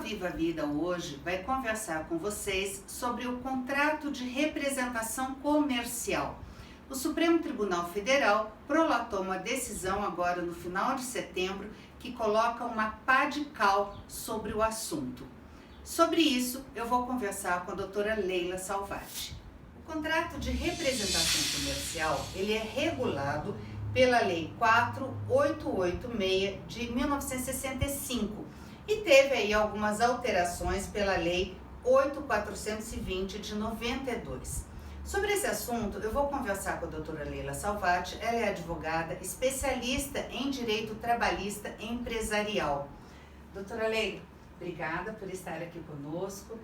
Viva a Vida hoje vai conversar com vocês sobre o contrato de representação comercial. O Supremo Tribunal Federal prolatou uma decisão agora no final de setembro que coloca uma pá de cal sobre o assunto. Sobre isso, eu vou conversar com a doutora Leila Salvati. O contrato de representação comercial, ele é regulado pela Lei 4886 de 1965 e teve aí algumas alterações pela Lei 8420 de 92. Sobre esse assunto, eu vou conversar com a doutora Leila Salvati. Ela é advogada, especialista em direito trabalhista empresarial. Doutora Leila, obrigada por estar aqui conosco,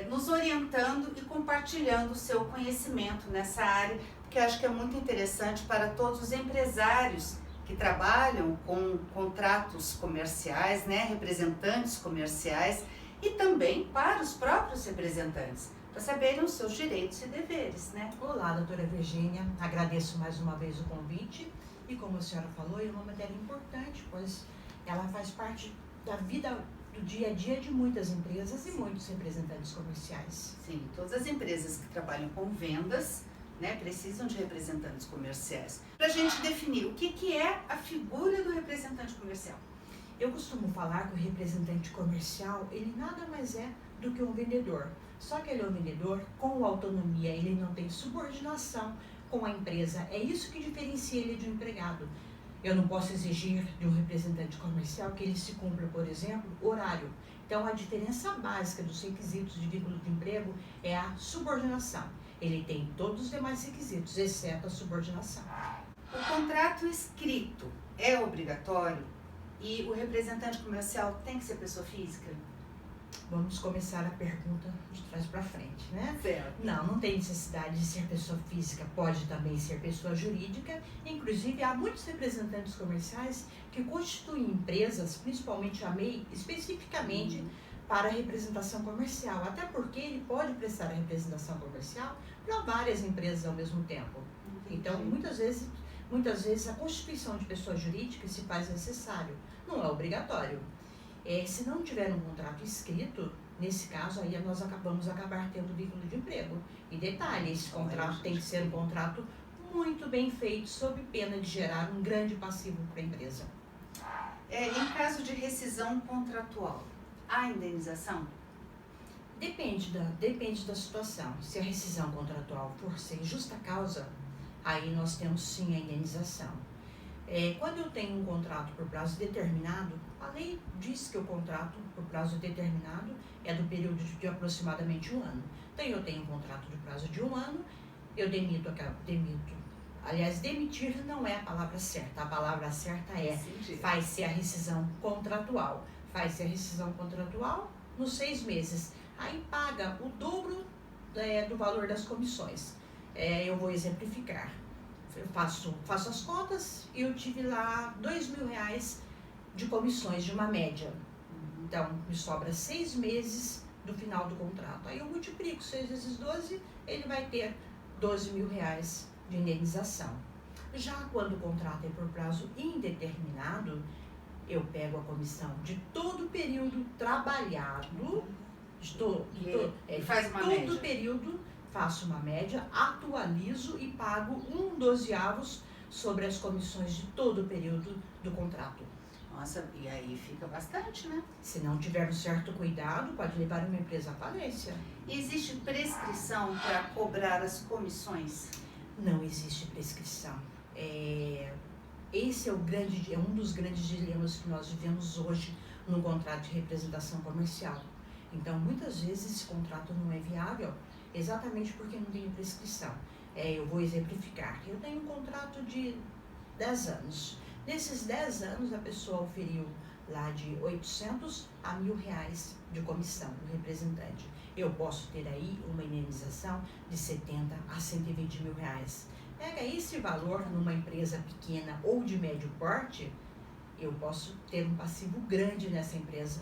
nos orientando e compartilhando o seu conhecimento nessa área, que eu acho que é muito interessante para todos os empresários que trabalham com contratos comerciais, né, representantes comerciais, e também para os próprios representantes, para saberem os seus direitos e deveres, né? Olá, doutora Virgínia, agradeço mais uma vez o convite e como a senhora falou, é uma matéria importante, pois ela faz parte da vida do dia a dia de muitas empresas e muitos representantes comerciais. Sim, todas as empresas que trabalham com vendas, né, precisam de representantes comerciais. Para a gente definir o que é a figura do representante comercial. Eu costumo falar que o representante comercial, ele nada mais é do que um vendedor. Só que ele é um vendedor com autonomia, ele não tem subordinação com a empresa. É isso que diferencia ele de um empregado. Eu não posso exigir de um representante comercial que ele se cumpra, por exemplo, horário. Então, a diferença básica dos requisitos de vínculo de emprego é a subordinação. Ele tem todos os demais requisitos, exceto a subordinação. O contrato escrito é obrigatório e o representante comercial tem que ser pessoa física? Vamos começar a pergunta de trás para frente, né? Certo. Não tem necessidade de ser pessoa física, pode também ser pessoa jurídica. Inclusive, há muitos representantes comerciais que constituem empresas, principalmente a MEI, especificamente para a representação comercial. Até porque ele pode prestar a representação comercial para várias empresas ao mesmo tempo. Então, muitas vezes a constituição de pessoa jurídica se faz necessário, não é obrigatório. Se não tiver um contrato escrito, nesse caso aí nós vamos acabar tendo vínculo de emprego. E detalhe, esse contrato tem que ser um contrato muito bem feito, sob pena de gerar um grande passivo para a empresa. Em caso de rescisão contratual, há indenização? Depende da situação. Se a rescisão contratual for sem justa causa, aí nós temos sim a indenização. Quando eu tenho um contrato por prazo determinado, a lei diz que o contrato por prazo determinado é do período de aproximadamente 1 ano. Então eu tenho um contrato de prazo de 1 ano, eu demito. Aliás, demitir não é a palavra certa. A palavra certa faz-se a rescisão contratual. Faz-se a rescisão contratual nos 6 meses. Aí paga o dobro do valor das comissões. Eu vou exemplificar. Eu faço as contas e eu tive lá R$2.000 de comissões de uma média. Então, me sobra 6 meses do final do contrato. Aí eu multiplico 6 vezes 12, ele vai ter R$12.000 de indenização. Já quando o contrato é por prazo indeterminado, eu pego a comissão de todo o período trabalhado, faz uma média. Período, faço uma média, atualizo e pago 1/12 sobre as comissões de todo o período do contrato. Nossa, e aí fica bastante, né? Se não tiver um certo cuidado, pode levar uma empresa à falência. E existe prescrição para cobrar as comissões? Não existe prescrição. Esse é um dos grandes dilemas que nós vivemos hoje no contrato de representação comercial. Então, muitas vezes esse contrato não é viável, exatamente porque não tem prescrição. Eu vou exemplificar. Eu tenho um contrato de 10 anos. Nesses 10 anos, a pessoa oferiu lá de R$800 a R$1.000 de comissão do representante. Eu posso ter aí uma indenização de R$70 a R$120.000. Pega esse valor numa empresa pequena ou de médio porte, eu posso ter um passivo grande nessa empresa.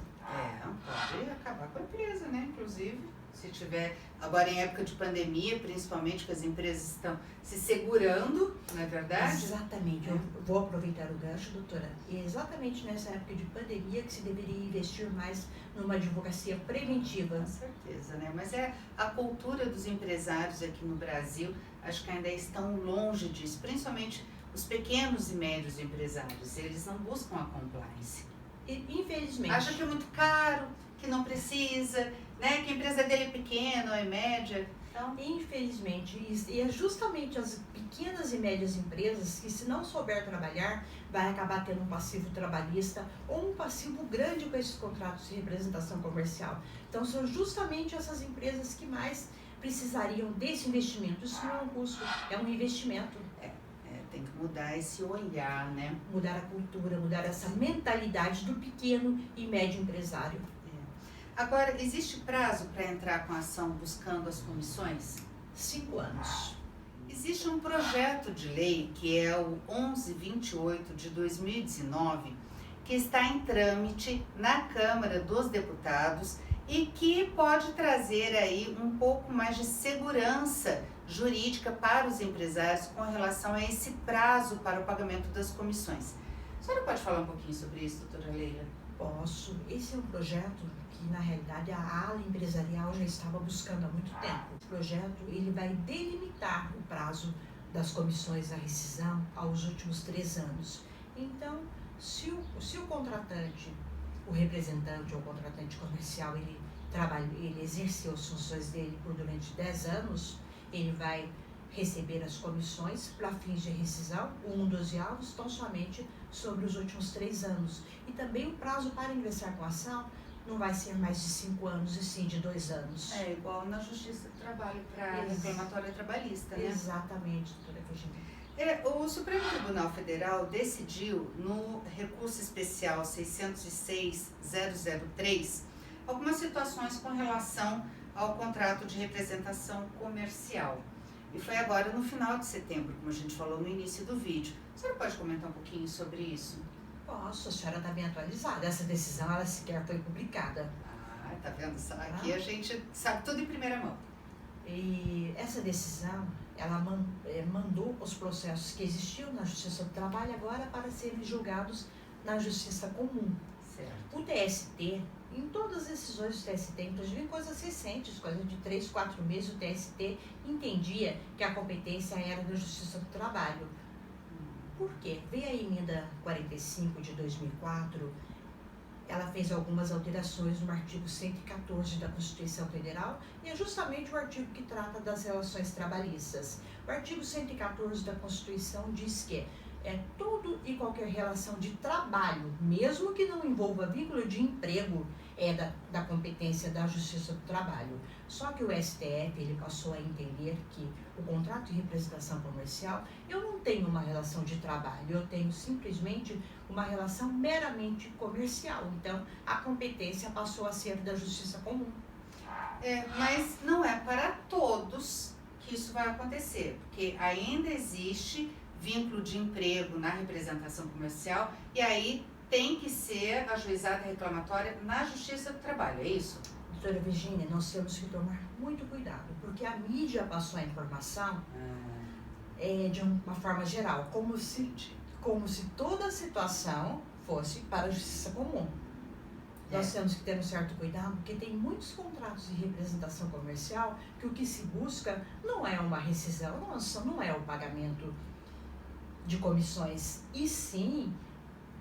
Pode acabar com a empresa, né? Inclusive, se tiver, agora em época de pandemia, principalmente que as empresas estão se segurando, não é verdade? Exatamente, eu vou aproveitar o gancho, doutora. E é exatamente nessa época de pandemia que se deveria investir mais numa advocacia preventiva. Com certeza, né? Mas a cultura dos empresários aqui no Brasil, acho que ainda estão longe disso, principalmente os pequenos e médios empresários, eles não buscam a compliance. E, infelizmente. Acha que é muito caro, que não precisa, né? Que a empresa dele é pequena ou é média. Então, infelizmente, e é justamente as pequenas e médias empresas que, se não souber trabalhar, vai acabar tendo um passivo trabalhista ou um passivo grande com esses contratos de representação comercial. Então, são justamente essas empresas que mais precisariam desse investimento. Isso não é um custo, é um investimento. Tem que mudar esse olhar, né? Mudar a cultura, mudar essa mentalidade do pequeno e médio empresário. Agora, existe prazo para entrar com a ação buscando as comissões? 5 anos. Existe um projeto de lei, que é o 1128 de 2019, que está em trâmite na Câmara dos Deputados e que pode trazer aí um pouco mais de segurança jurídica para os empresários com relação a esse prazo para o pagamento das comissões. A senhora pode falar um pouquinho sobre isso, doutora Leila? Posso. Esse é um projeto que, na realidade, a ala empresarial já estava buscando há muito tempo. Esse projeto ele vai delimitar o prazo das comissões da rescisão aos últimos 3 anos. Então, se o contratante, o representante ou o contratante comercial, ele exerceu as funções dele por durante 10 anos, ele vai receber as comissões para fins de rescisão. Um dos diálogos estão somente sobre os últimos 3 anos. E também o prazo para ingressar com a ação não vai ser mais de 5 anos, e sim de 2 anos. É igual na Justiça do Trabalho para reclamatória trabalhista, né? Exatamente, doutora Virginia. O Supremo Tribunal Federal decidiu, no recurso especial 606.003, algumas situações com relação ao contrato de representação comercial. E foi agora no final de setembro, como a gente falou no início do vídeo. A senhora pode comentar um pouquinho sobre isso? Posso, a senhora está bem atualizada. Essa decisão, ela sequer foi publicada. Tá vendo? Aqui a gente sabe tudo em primeira mão. E essa decisão, ela mandou os processos que existiam na Justiça do Trabalho agora para serem julgados na Justiça Comum. Certo. O TST, em todas as decisões do TST, inclusive em coisas recentes, coisas de 3, 4 meses, o TST entendia que a competência era da Justiça do Trabalho. Por quê? Veio a emenda 45 de 2004, ela fez algumas alterações no artigo 114 da Constituição Federal, e é justamente o artigo que trata das relações trabalhistas. O artigo 114 da Constituição diz que todo e qualquer relação de trabalho, mesmo que não envolva vínculo de emprego, é da competência da Justiça do Trabalho. Só que o STF ele passou a entender que o contrato de representação comercial, eu não tenho uma relação de trabalho, eu tenho simplesmente uma relação meramente comercial. Então, a competência passou a ser da Justiça Comum. Mas não é para todos que isso vai acontecer, porque ainda existe vínculo de emprego na representação comercial e aí tem que ser ajuizada a reclamatória na Justiça do Trabalho, é isso? Doutora Virginia, nós temos que tomar muito cuidado, porque a mídia passou a informação de uma forma geral, como se toda a situação fosse para a Justiça Comum. Nós temos que ter um certo cuidado, porque tem muitos contratos de representação comercial que o que se busca não é uma rescisão, não é o pagamento de comissões, e sim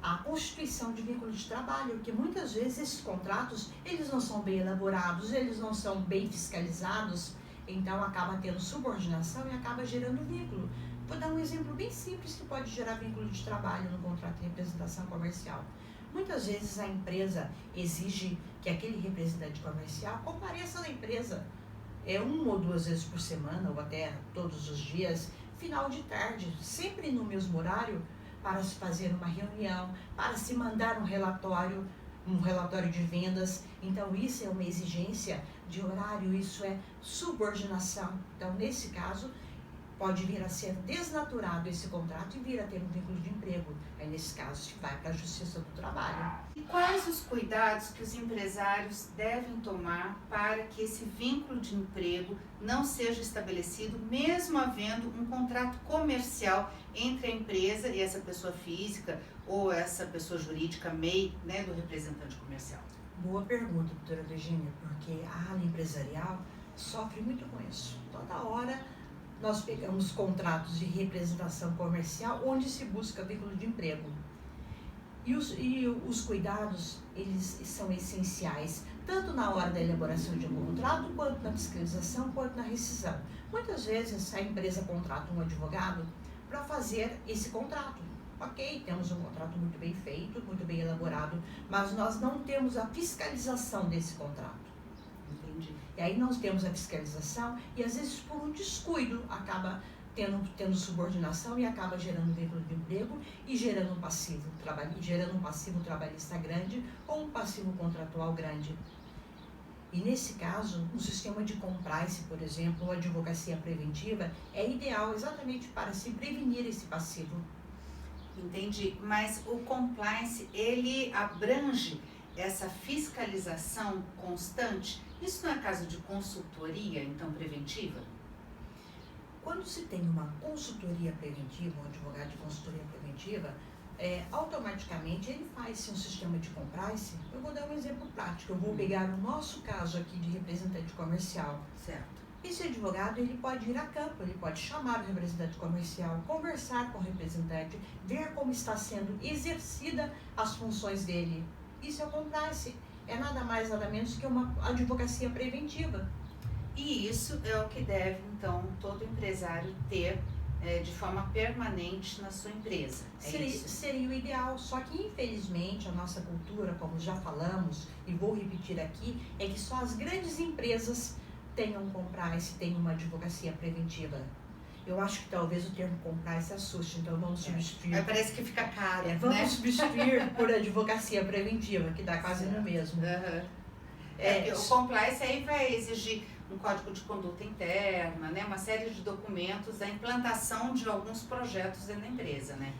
a constituição de vínculo de trabalho, porque muitas vezes esses contratos, eles não são bem elaborados, eles não são bem fiscalizados, então acaba tendo subordinação e acaba gerando vínculo. Vou dar um exemplo bem simples que pode gerar vínculo de trabalho no contrato de representação comercial. Muitas vezes a empresa exige que aquele representante comercial compareça na empresa 1 ou 2 vezes por semana, ou até todos os dias, final de tarde, sempre no mesmo horário, para se fazer uma reunião, para se mandar um relatório de vendas. Então, isso é uma exigência de horário, isso é subordinação. Então, nesse caso, pode vir a ser desnaturado esse contrato e vir a ter um vínculo de emprego. Aí, nesse caso, se vai para a Justiça do Trabalho. E quais os cuidados que os empresários devem tomar para que esse vínculo de emprego não seja estabelecido, mesmo havendo um contrato comercial entre a empresa e essa pessoa física ou essa pessoa jurídica MEI, né, do representante comercial? Boa pergunta, doutora Virginia, porque a área empresarial sofre muito com isso. Toda hora nós pegamos contratos de representação comercial onde se busca vínculo de emprego. E os cuidados, eles são essenciais, tanto na hora da elaboração de um contrato, quanto na fiscalização, quanto na rescisão. Muitas vezes a empresa contrata um advogado para fazer esse contrato. Ok, temos um contrato muito bem feito, muito bem elaborado, mas nós não temos a fiscalização desse contrato. Entendi. E aí nós temos a fiscalização e às vezes por um descuido acaba tendo subordinação e acaba gerando vínculo de emprego e gerando um passivo trabalhista grande ou um passivo contratual grande. E nesse caso, um sistema de compliance, por exemplo, ou advocacia preventiva, é ideal exatamente para se prevenir esse passivo. Entendi, mas o compliance, ele abrange essa fiscalização constante? Isso não é caso de consultoria, então, preventiva? Quando se tem uma consultoria preventiva, um advogado de consultoria preventiva, automaticamente ele faz um sistema de compliance. Eu vou dar um exemplo prático, eu vou pegar o nosso caso aqui de representante comercial. Certo. Esse advogado, ele pode ir a campo, ele pode chamar o representante comercial, conversar com o representante, ver como está sendo exercida as funções dele. Isso é o compliance, é nada mais, nada menos que uma advocacia preventiva. E isso é o que deve, então, todo empresário ter de forma permanente na sua empresa. Seria o ideal, só que infelizmente a nossa cultura, como já falamos, e vou repetir aqui, é que só as grandes empresas tenham um compliance, tenham uma advocacia preventiva. Eu acho que talvez o termo compliance assuste, então vamos substituir. Parece que fica caro, vamos substituir por advocacia preventiva, que dá quase no mesmo. O compliance aí vai exigir um código de conduta interna, né, uma série de documentos da implantação de alguns projetos dentro da empresa, né?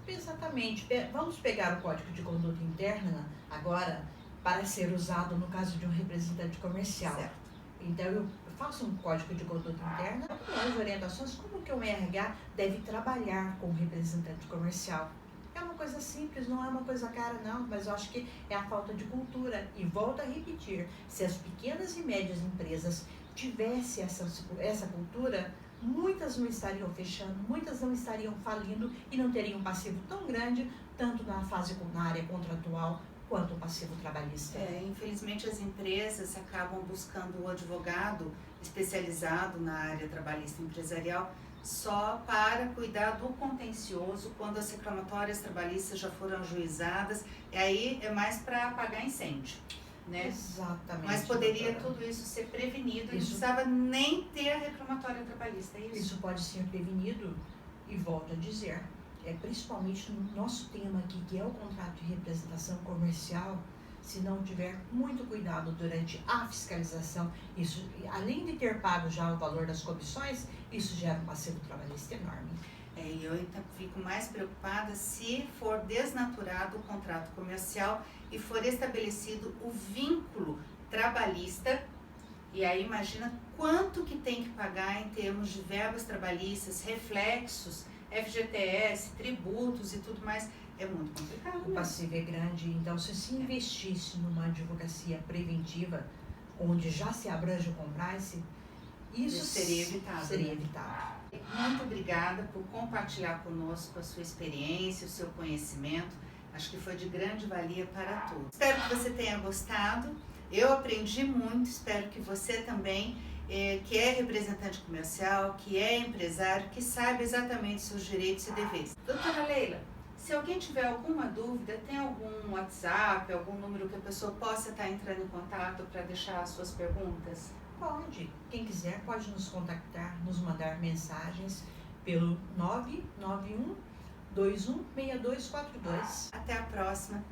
Exatamente. Vamos pegar o código de conduta interna agora para ser usado no caso de um representante comercial. Certo. Então, eu faço um código de conduta interna com as orientações como que o RH deve trabalhar com o representante comercial. É uma coisa simples, não é uma coisa cara não, mas eu acho que é a falta de cultura. E volto a repetir, se as pequenas e médias empresas tivessem essa cultura, muitas não estariam fechando, muitas não estariam falindo e não teriam um passivo tão grande, tanto na área contratual, quanto o passivo trabalhista. Infelizmente as empresas acabam buscando o advogado especializado na área trabalhista empresarial só para cuidar do contencioso quando as reclamatórias trabalhistas já foram ajuizadas, e aí é mais para apagar incêndio, né? Exatamente. Mas poderia tudo isso ser prevenido, e não precisava nem ter a reclamatória trabalhista, é isso? Isso pode ser prevenido, e volto a dizer, principalmente no nosso tema aqui, que é o contrato de representação comercial. Se não tiver muito cuidado durante a fiscalização, isso, além de ter pago já o valor das comissões, isso gera um passivo trabalhista enorme. E eu então fico mais preocupada se for desnaturado o contrato comercial e for estabelecido o vínculo trabalhista, e aí imagina quanto que tem que pagar em termos de verbas trabalhistas, reflexos, FGTS, tributos e tudo mais. É muito complicado. O passivo é grande, então se investisse numa advocacia preventiva, onde já se abrange o compliance, isso seria evitado. Seria evitado. Muito obrigada por compartilhar conosco a sua experiência, o seu conhecimento. Acho que foi de grande valia para todos. Espero que você tenha gostado. Eu aprendi muito, espero que você também, que é representante comercial, que é empresário, que saiba exatamente seus direitos e deveres. Doutora Leila, se alguém tiver alguma dúvida, tem algum WhatsApp, algum número que a pessoa possa estar entrando em contato para deixar as suas perguntas? Pode. Quem quiser pode nos contactar, nos mandar mensagens pelo 991 216242. Até a próxima.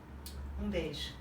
Um beijo.